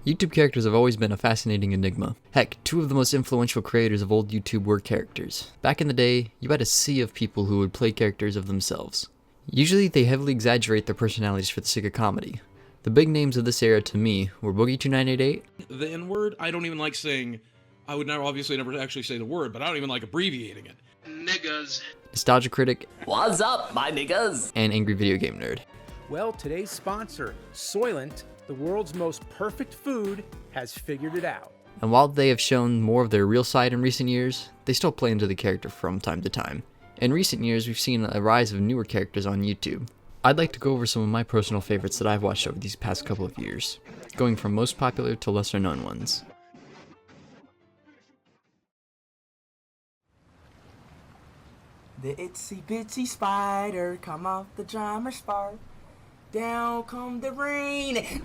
YouTube characters have always been a fascinating enigma. Heck, two of the most influential creators of old YouTube were characters. Back in the day, you had a sea of people who would play characters of themselves. Usually they heavily exaggerate their personalities for the sake of comedy. The big names of this era to me were Boogie2988. The N-word, I don't even like saying, I would never actually say the word, but I don't even like abbreviating it. Niggas. Nostalgia Critic. What's up, my niggas? And Angry Video Game Nerd. Well, today's sponsor, Soylent, the world's most perfect food, has figured it out. And while they have shown more of their real side in recent years, they still play into the character from time to time. In recent years, we've seen a rise of newer characters on YouTube. I'd like to go over some of my personal favorites that I've watched over these past couple of years, going from most popular to lesser known ones. The itsy bitsy spider come off the drummer's spark. Down come the rain.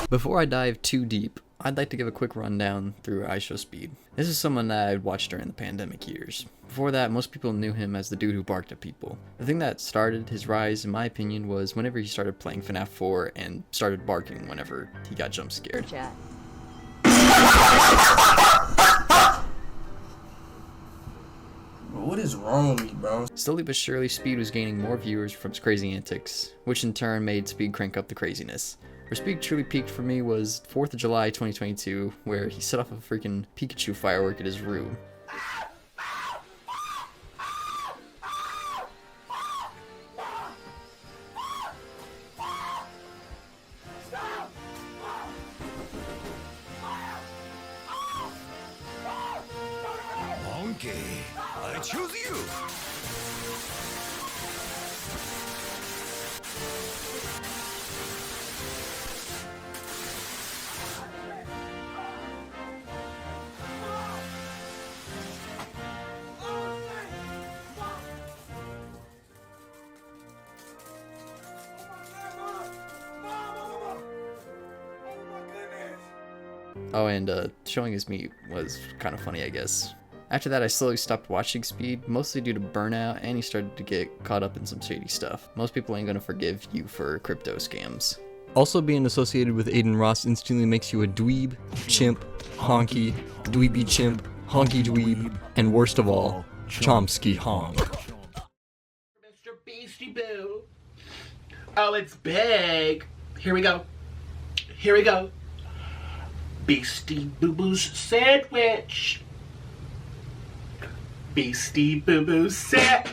Before I dive too deep, I'd like to give a quick rundown through IShowSpeed. This is someone that I'd watched during the pandemic years. Before that, most people knew him as the dude who barked at people. The thing that started his rise, in my opinion, was whenever he started playing FNAF 4 and started barking whenever he got jump scared. What is wrong with me, bro? Slowly but surely, Speed was gaining more viewers from his crazy antics, which in turn made Speed crank up the craziness. Where Speed truly peaked for me was 4th of July 2022, where he set off a freaking Pikachu firework at his room. Monkey, I choose you! Oh, and showing his meat was kind of funny, I guess. After that, I slowly stopped watching Speed, mostly due to burnout, and he started to get caught up in some shady stuff. Most people ain't gonna forgive you for crypto scams. Also being associated with Aiden Ross instantly makes you a dweeb, chimp, honky, dweeby chimp, honky dweeb, and worst of all, Chomsky honk. Mr. Beastie Boo. Oh, it's big. Here we go. Here we go. Beastie Boo Boo's sandwich. Beastie Boo Boo's set.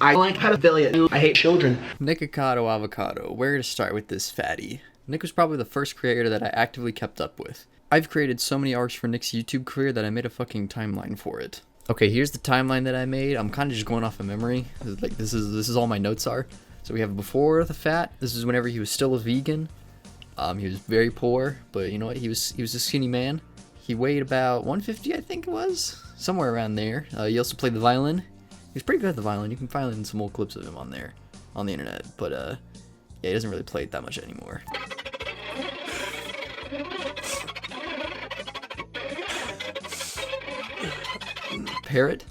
I like pedophilia. I hate children. Nikocado Avocado, where to start with this fatty? Nick was probably the first creator that I actively kept up with. I've created so many arcs for Nick's YouTube career that I made a fucking timeline for it. Okay, here's the timeline that I made. I'm kind of just going off of memory. Like this is all my notes are. So we have before the fat. This is whenever he was still a vegan. He was very poor, but you know what? He was a skinny man. He weighed about 150, I think it was, somewhere around there. He also played the violin. He was pretty good at the violin. You can find some old clips of him on there, on the internet. But yeah, he doesn't really play it that much anymore. Parrot.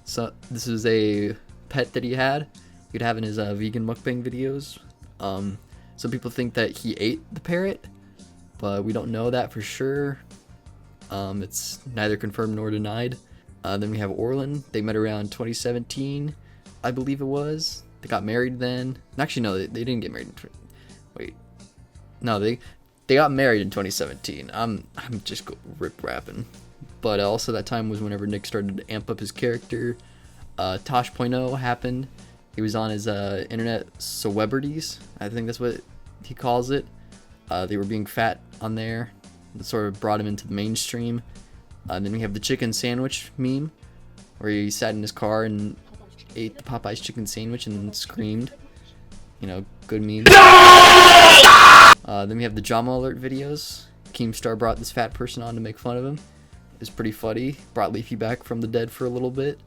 So this is a pet that he had. He'd have in his vegan mukbang videos. Some people think that he ate the parrot, but we don't know that for sure. It's neither confirmed nor denied. Then we have Orlin. They met around 2017, I believe it was. They got married then. Actually, no, they didn't get married. No, they got married in 2017. I'm just rip rapping. But also that time was whenever Nick started to amp up his character. Tosh.0 happened. He was on his internet celebrities. I think that's what he calls it. They were being fat on there. That sort of brought him into the mainstream. Then we have the chicken sandwich meme, where he sat in his car and ate the Popeye's chicken sandwich and screamed. You know, good meme. Then we have the Drama Alert videos. Keemstar brought this fat person on to make fun of him. It was pretty funny. Brought Leafy back from the dead for a little bit.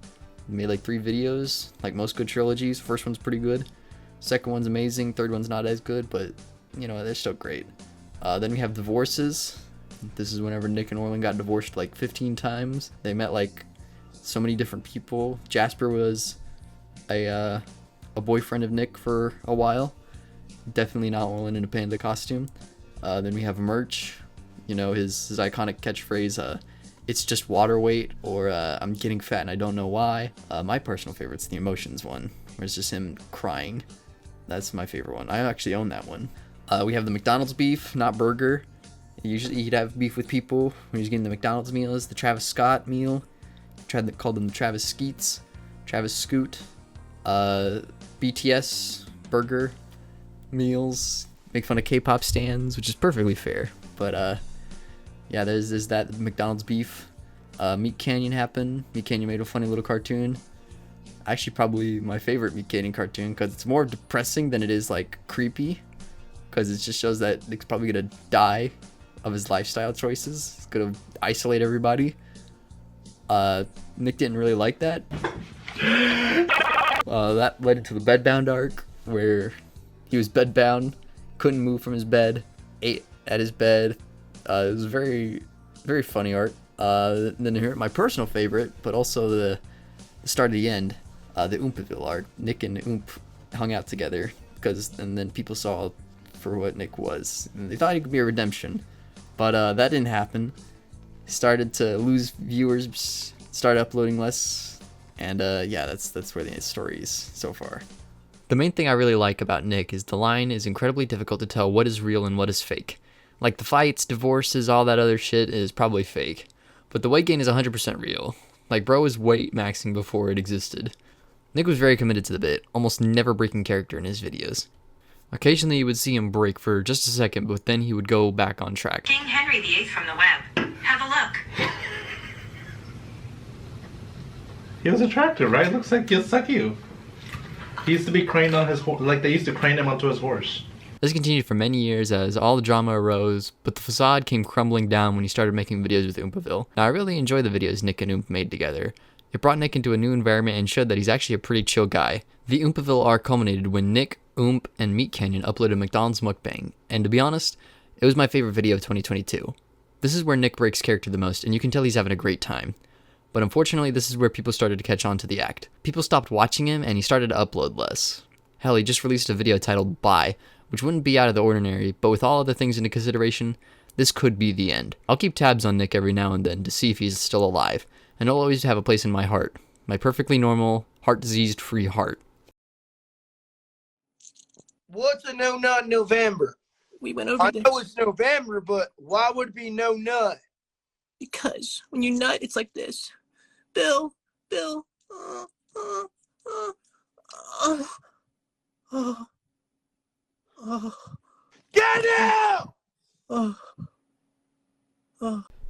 Made like 3 videos, like most good trilogies. First one's pretty good. Second one's amazing. Third one's not as good, but you know, they're still great. Then we have divorces. This is whenever Nick and Orlin got divorced like 15 times. They met like so many different people. Jasper was a boyfriend of Nick for a while. Definitely not Orlin in a panda costume. Then we have merch, you know, his iconic catchphrase, it's just water weight, or I'm getting fat and I don't know why. My personal favorite's the emotions one, where it's just him crying. That's my favorite one. I actually own that one. We have the McDonald's beef, not burger. Usually he'd have beef with people when he's getting the McDonald's meals. The Travis Scott meal, called them the Travis Skeets, Travis Scoot. BTS burger meals, make fun of K-pop stands, which is perfectly fair. But yeah, there's that McDonald's beef. Meat Canyon happened. Meat Canyon made a funny little cartoon. Actually, probably my favorite Meat Canyon cartoon, because it's more depressing than it is like creepy. Because it just shows that Nick's probably gonna die of his lifestyle choices. He's gonna isolate everybody. Nick didn't really like that. That led into the bedbound arc, where he was bedbound, couldn't move from his bed, ate at his bed. It was very, very funny art. Then here, my personal favorite, but also the start of the end, the Oompaville arc. Nick and Oomp hung out together, and then people saw for what Nick was. And they thought he could be a redemption, but that didn't happen. He started to lose viewers, started uploading less, and yeah, that's where the story is so far. The main thing I really like about Nick is the line is incredibly difficult to tell what is real and what is fake. Like the fights, divorces, all that other shit is probably fake, but the weight gain is 100% real. Like bro was weight maxing before it existed. Nick was very committed to the bit, almost never breaking character in his videos. Occasionally you would see him break for just a second, but then he would go back on track. King Henry VIII from the web. Have a look. He was attractive, right? Looks like just like you. He used to be craned on his horse, like they used to crane him onto his horse. This continued for many years as all the drama arose, but the facade came crumbling down when he started making videos with Oompaville. Now I really enjoy the videos Nick and Oomp made together. It brought Nick into a new environment and showed that he's actually a pretty chill guy. The Oompaville arc culminated when Nick, Oomp, and Meat Canyon uploaded McDonald's mukbang, and to be honest, it was my favorite video of 2022. This is where Nick breaks character the most, and you can tell he's having a great time. But unfortunately, this is where people started to catch on to the act. People stopped watching him, and he started to upload less. Hell, he just released a video titled Bye, which wouldn't be out of the ordinary, but with all other things into consideration, this could be the end. I'll keep tabs on Nick every now and then to see if he's still alive, and he'll always have a place in my heart. My perfectly normal, heart-diseased-free heart. What's a no nut in November? We went over this. I know it's November, but why would it be no nut? Because when you nut, it's like this. Bill. Get out!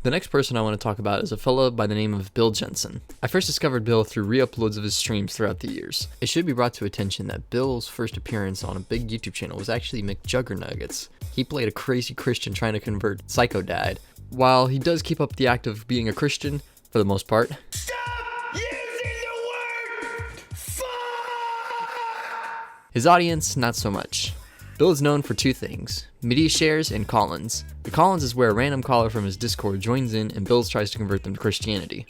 The next person I want to talk about is a fella by the name of Bill Jensen. I first discovered Bill through re-uploads of his streams throughout the years. It should be brought to attention that Bill's first appearance on a big YouTube channel was actually McJuggernuggets. He played a crazy Christian trying to convert Psycho Dad. While he does keep up the act of being a Christian, for the most part, his audience, not so much. Bill is known for two things, media shares and call-ins. The call-ins is where a random caller from his Discord joins in and Bill tries to convert them to Christianity.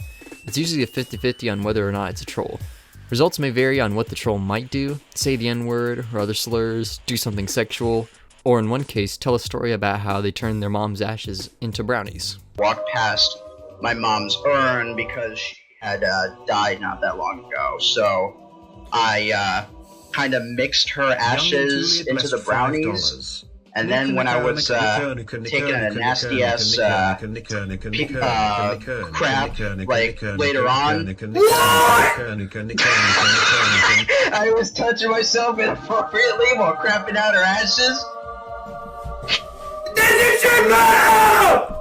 It's usually a 50-50 on whether or not it's a troll. Results may vary on what the troll might do, say the N-word or other slurs, do something sexual, or in one case, tell a story about how they turned their mom's ashes into brownies. Walked past my mom's urn because she had died not that long ago, so I kind of mixed her ashes into the brownies, and then when I was taking a nasty ass crap, like later on, I was touching myself inappropriately while crapping out her ashes. This is your mouth!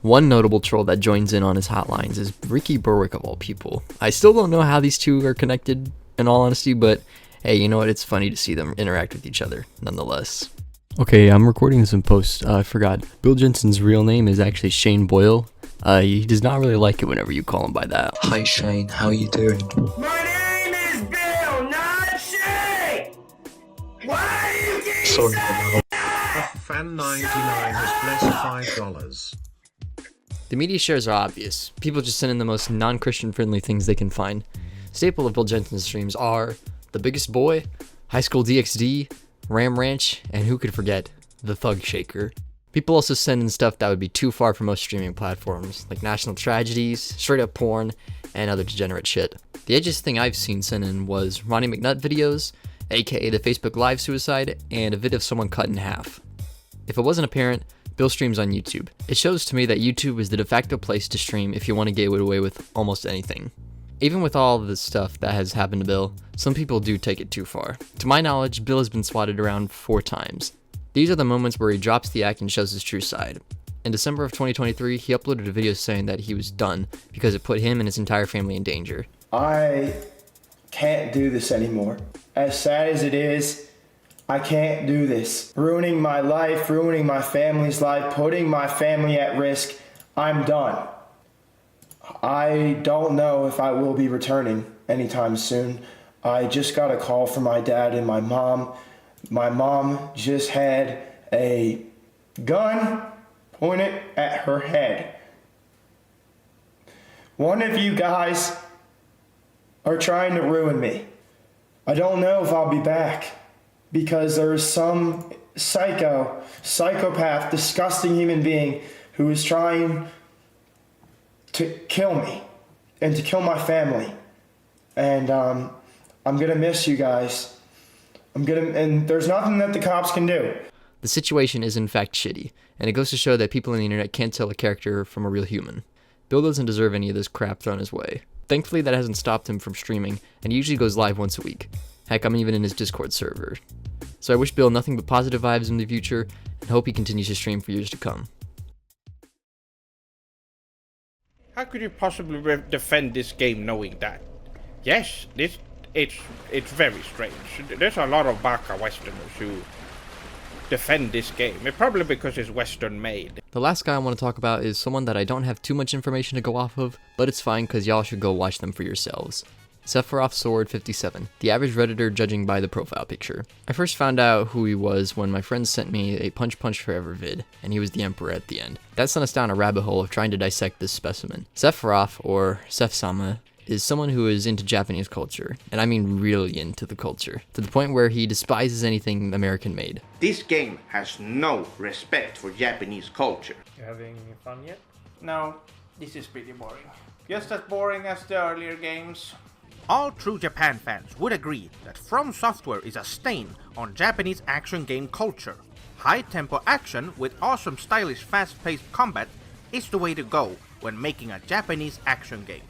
One notable troll that joins in on his hotlines is Ricky Berwick of all people. I still don't know how these two are connected in all honesty, but hey, you know what, it's funny to see them interact with each other nonetheless. Okay, I'm recording this in post. I forgot. Bill Jensen's real name is actually Shane Boyle. He does not really like it whenever you call him by that. Hi Shane, how you doing? My name is Bill, not Shane! Why are you getting Sorry. Fan99 has blessed $5. The media shares are obvious. People just send in the most non-Christian friendly things they can find. Staple of Bill Jensen's streams are The Biggest Boy, High School DxD, Ram Ranch, and who could forget, The Thug Shaker. People also send in stuff that would be too far for most streaming platforms, like national tragedies, straight up porn, and other degenerate shit. The edgiest thing I've seen sent in was Ronnie McNutt videos, aka the Facebook Live suicide, and a vid of someone cut in half. If it wasn't apparent, Bill streams on YouTube. It shows to me that YouTube is the de facto place to stream if you want to get away with almost anything. Even with all of the stuff that has happened to Bill, some people do take it too far. To my knowledge, Bill has been swatted around 4 times. These are the moments where he drops the act and shows his true side. In December of 2023, he uploaded a video saying that he was done because it put him and his entire family in danger. I can't do this anymore. As sad as it is, I can't do this. Ruining my life, ruining my family's life, putting my family at risk. I'm done. I don't know if I will be returning anytime soon. I just got a call from my dad and my mom. My mom just had a gun pointed at her head. One of you guys are trying to ruin me. I don't know if I'll be back because there's some psychopath, disgusting human being who is trying to kill me and to kill my family. And I'm gonna miss you guys. And there's nothing that the cops can do. The situation is in fact shitty, and it goes to show that people on the internet can't tell a character from a real human. Bill doesn't deserve any of this crap thrown his way. Thankfully, that hasn't stopped him from streaming, and he usually goes live once a week. Heck, I'm even in his Discord server. So I wish Bill nothing but positive vibes in the future, and hope he continues to stream for years to come. How could you possibly defend this game knowing that? Yes, it's very strange. There's a lot of Baka Westerners who defend this game. It's probably because it's Western made. The last guy I want to talk about is someone that I don't have too much information to go off of, but it's fine because y'all should go watch them for yourselves. Sephiroth Sword 57, the average Redditor judging by the profile picture. I first found out who he was when my friend sent me a Punch Punch Forever vid, and he was the Emperor at the end. That sent us down a rabbit hole of trying to dissect this specimen. Sephiroth, or Sef-sama, is someone who is into Japanese culture, and I mean really into the culture, to the point where he despises anything American made. This game has no respect for Japanese culture. You having fun yet? No, this is pretty boring. Just as boring as the earlier games. All true Japan fans would agree that From Software is a stain on Japanese action game culture. High-tempo action with awesome stylish fast-paced combat is the way to go when making a Japanese action game.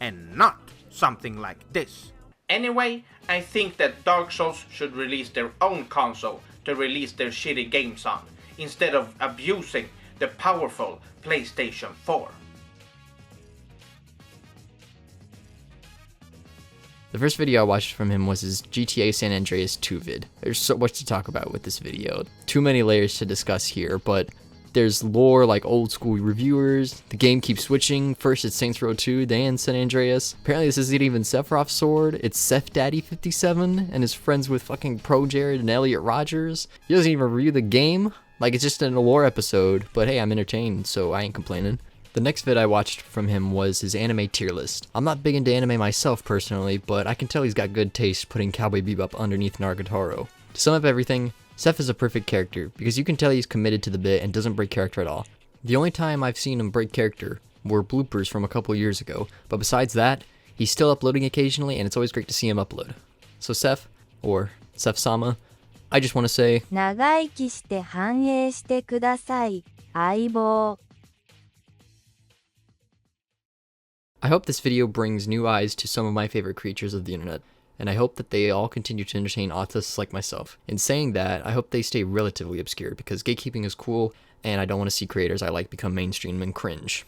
And not something like this. Anyway, I think that Dark Souls should release their own console to release their shitty games on, instead of abusing the powerful PlayStation 4. The first video I watched from him was his GTA San Andreas 2 vid. There's so much to talk about with this video. Too many layers to discuss here, but there's lore like old school reviewers. The game keeps switching. First it's Saints Row 2, then San Andreas. Apparently this isn't even Sephiroth Sword. It's Seth Daddy 57 and his friends with fucking Pro Jared and Elliot Rogers. He doesn't even review the game. Like it's just a lore episode. But hey, I'm entertained, so I ain't complaining. The next vid I watched from him was his anime tier list. I'm not big into anime myself personally, but I can tell he's got good taste putting Cowboy Bebop underneath Naruto. To sum up everything, Seth is a perfect character, because you can tell he's committed to the bit and doesn't break character at all. The only time I've seen him break character were bloopers from a couple years ago, but besides that, he's still uploading occasionally and it's always great to see him upload. So Seth, or Sef-sama, I just want to say, 長生きして繁栄してください、相棒. I hope this video brings new eyes to some of my favorite creatures of the internet, and I hope that they all continue to entertain autists like myself. In saying that, I hope they stay relatively obscure, because gatekeeping is cool, and I don't want to see creators I like become mainstream and cringe.